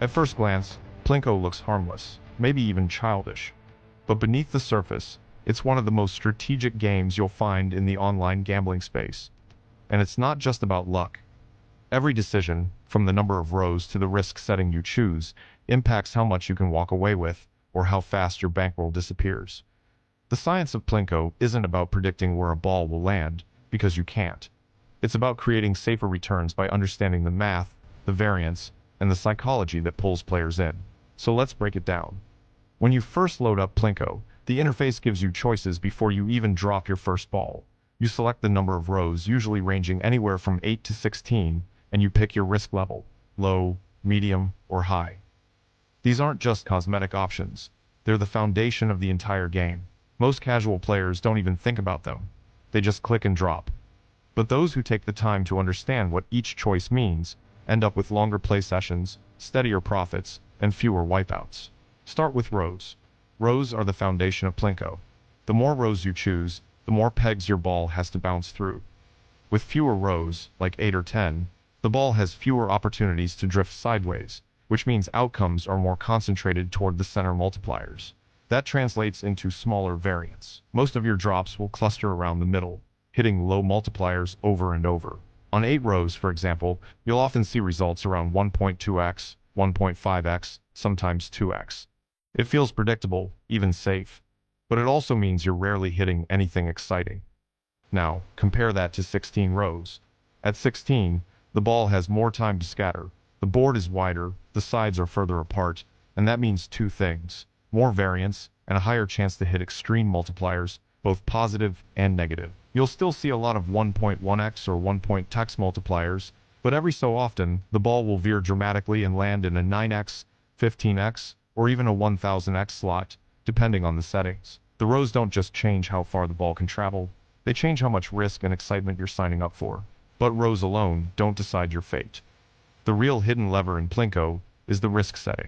At first glance, Plinko looks harmless, maybe even childish. But beneath the surface, it's one of the most strategic games you'll find in the online gambling space. And it's not just about luck. Every decision, from the number of rows to the risk setting you choose, impacts how much you can walk away with, or how fast your bankroll disappears. The science of Plinko isn't about predicting where a ball will land, because you can't. It's about creating safer returns by understanding the math, the variance, and the psychology that pulls players in. So let's break it down. When you first load up Plinko, the interface gives you choices before you even drop your first ball. You select the number of rows, usually ranging anywhere from 8 to 16, and you pick your risk level, low, medium, or high. These aren't just cosmetic options. They're the foundation of the entire game. Most casual players don't even think about them. They just click and drop. But those who take the time to understand what each choice means end up with longer play sessions, steadier profits, and fewer wipeouts. Start with rows. Rows are the foundation of Plinko. The more rows you choose, the more pegs your ball has to bounce through. With fewer rows, like 8 or 10, the ball has fewer opportunities to drift sideways, which means outcomes are more concentrated toward the center multipliers. That translates into smaller variance. Most of your drops will cluster around the middle, hitting low multipliers over and over. On 8 rows, for example, you'll often see results around 1.2x, 1.5x, sometimes 2x. It feels predictable, even safe, but it also means you're rarely hitting anything exciting. Now, compare that to 16 rows. At 16, the ball has more time to scatter, the board is wider, the sides are further apart, and that means two things: more variance and a higher chance to hit extreme multipliers, both positive and negative. You'll still see a lot of 1.1x or 1.2x multipliers, but every so often, the ball will veer dramatically and land in a 9x, 15x, or even a 1000x slot, depending on the settings. The rows don't just change how far the ball can travel, they change how much risk and excitement you're signing up for. But rows alone don't decide your fate. The real hidden lever in Plinko is the risk setting.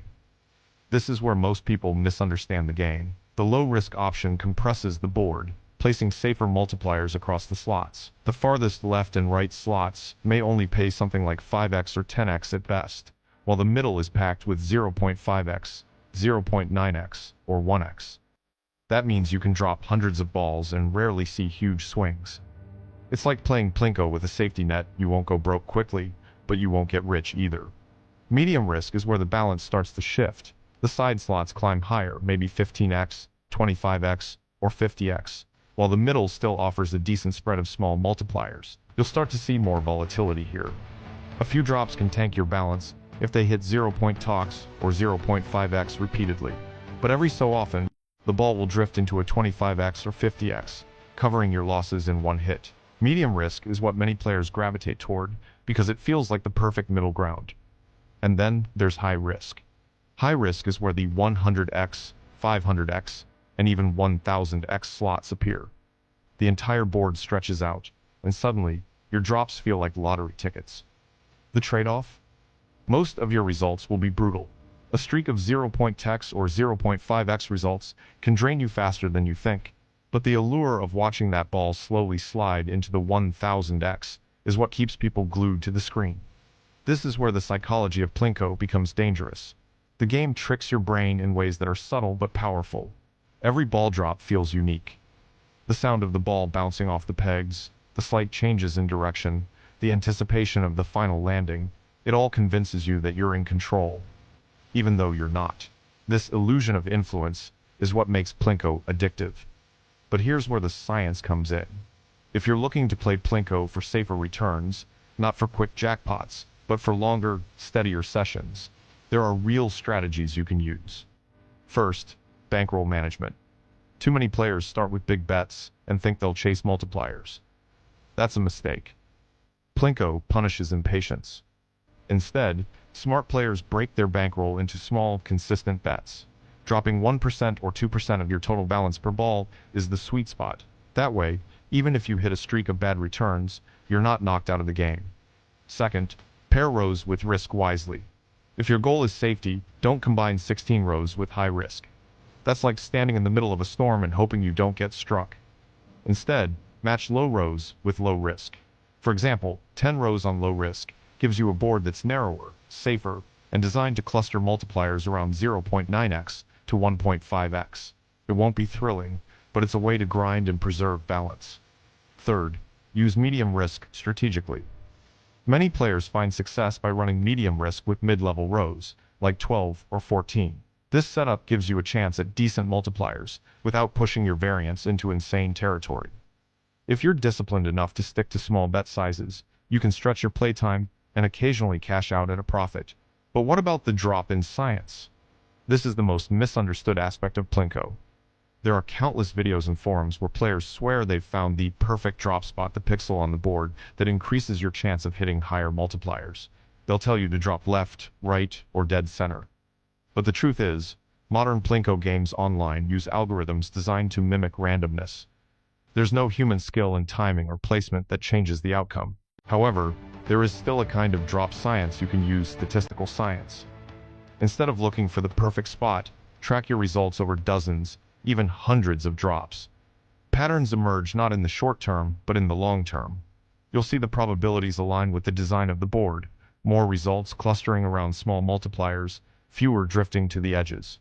This is where most people misunderstand the game. The low-risk option compresses the board, placing safer multipliers across the slots. The farthest left and right slots may only pay something like 5x or 10x at best, while the middle is packed with 0.5x, 0.9x, or 1x. That means you can drop hundreds of balls and rarely see huge swings. It's like playing Plinko with a safety net. You won't go broke quickly, but you won't get rich either. Medium risk is where the balance starts to shift. The side slots climb higher, maybe 15x, 25x, or 50x, while the middle still offers a decent spread of small multipliers. You'll start to see more volatility here. A few drops can tank your balance if they hit 0.2x or 0.5x repeatedly. But every so often, the ball will drift into a 25x or 50x, covering your losses in one hit. Medium risk is what many players gravitate toward because it feels like the perfect middle ground. And then there's high risk. High risk is where the 100x, 500x, and even 1000x slots appear. The entire board stretches out, and suddenly, your drops feel like lottery tickets. The trade-off? Most of your results will be brutal. A streak of 0.2x or 0.5x results can drain you faster than you think, but the allure of watching that ball slowly slide into the 1000x is what keeps people glued to the screen. This is where the psychology of Plinko becomes dangerous. The game tricks your brain in ways that are subtle but powerful. Every ball drop feels unique. The sound of the ball bouncing off the pegs, the slight changes in direction, the anticipation of the final landing, it all convinces you that you're in control, even though you're not. This illusion of influence is what makes Plinko addictive. But here's where the science comes in. If you're looking to play Plinko for safer returns, not for quick jackpots, but for longer, steadier sessions, there are real strategies you can use. First, bankroll management. Too many players start with big bets and think they'll chase multipliers. That's a mistake. Plinko punishes impatience. Instead, smart players break their bankroll into small, consistent bets. Dropping 1% or 2% of your total balance per ball is the sweet spot. That way, even if you hit a streak of bad returns, you're not knocked out of the game. Second, pair rows with risk wisely. If your goal is safety, don't combine 16 rows with high risk. That's like standing in the middle of a storm and hoping you don't get struck. Instead, match low rows with low risk. For example, 10 rows on low risk gives you a board that's narrower, safer, and designed to cluster multipliers around 0.9x to 1.5x. It won't be thrilling, but it's a way to grind and preserve balance. Third, use medium risk strategically. Many players find success by running medium risk with mid-level rows, like 12 or 14. This setup gives you a chance at decent multipliers without pushing your variance into insane territory. If you're disciplined enough to stick to small bet sizes, you can stretch your playtime and occasionally cash out at a profit. But what about the drop in science? This is the most misunderstood aspect of Plinko. There are countless videos and forums where players swear they've found the perfect drop spot, the pixel on the board that increases your chance of hitting higher multipliers. They'll tell you to drop left, right, or dead center. But the truth is, modern Plinko games online use algorithms designed to mimic randomness. There's no human skill in timing or placement that changes the outcome. However, there is still a kind of drop science you can use: statistical science. Instead of looking for the perfect spot, track your results over dozens, even hundreds of drops. Patterns emerge not in the short term, but in the long term. You'll see the probabilities align with the design of the board: more results clustering around small multipliers, fewer drifting to the edges.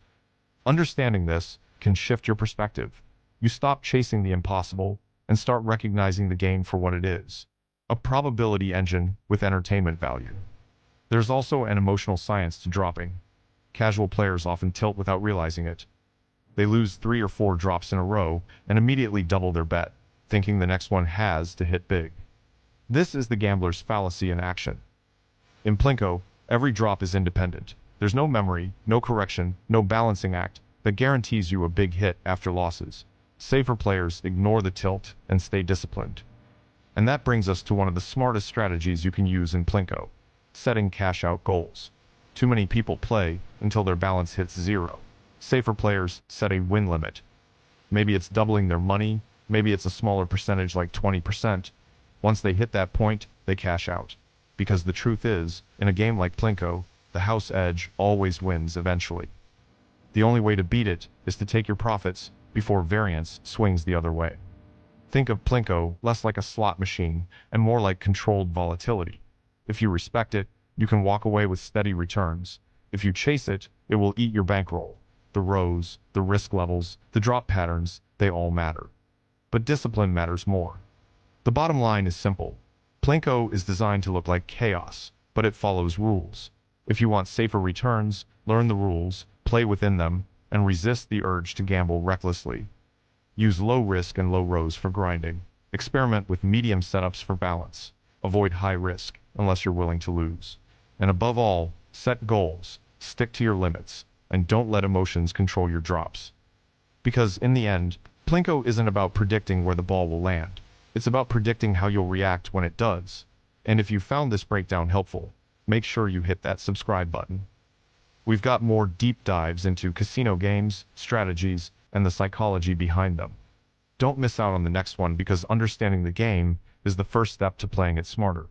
Understanding this can shift your perspective. You stop chasing the impossible and start recognizing the game for what it is: a probability engine with entertainment value. There's also an emotional science to dropping. Casual players often tilt without realizing it. They lose 3 or 4 drops in a row and immediately double their bet, thinking the next one has to hit big. This is the gambler's fallacy in action. In Plinko, every drop is independent. There's no memory, no correction, no balancing act that guarantees you a big hit after losses. Safer players ignore the tilt and stay disciplined. And that brings us to one of the smartest strategies you can use in Plinko: setting cash-out goals. Too many people play until their balance hits 0. Safer players set a win limit. Maybe it's doubling their money, maybe it's a smaller percentage like 20%. Once they hit that point, they cash out. Because the truth is, in a game like Plinko, the house edge always wins eventually. The only way to beat it is to take your profits before variance swings the other way. Think of Plinko less like a slot machine and more like controlled volatility. If you respect it, you can walk away with steady returns. If you chase it, it will eat your bankroll. The rows, the risk levels, the drop patterns, they all matter. But discipline matters more. The bottom line is simple. Plinko is designed to look like chaos, but it follows rules. If you want safer returns, learn the rules, play within them, and resist the urge to gamble recklessly. Use low risk and low rows for grinding. Experiment with medium setups for balance. Avoid high risk, unless you're willing to lose. And above all, set goals, stick to your limits, and don't let emotions control your drops. Because in the end, Plinko isn't about predicting where the ball will land. It's about predicting how you'll react when it does. And if you found this breakdown helpful, make sure you hit that subscribe button. We've got more deep dives into casino games, strategies, and the psychology behind them. Don't miss out on the next one, because understanding the game is the first step to playing it smarter.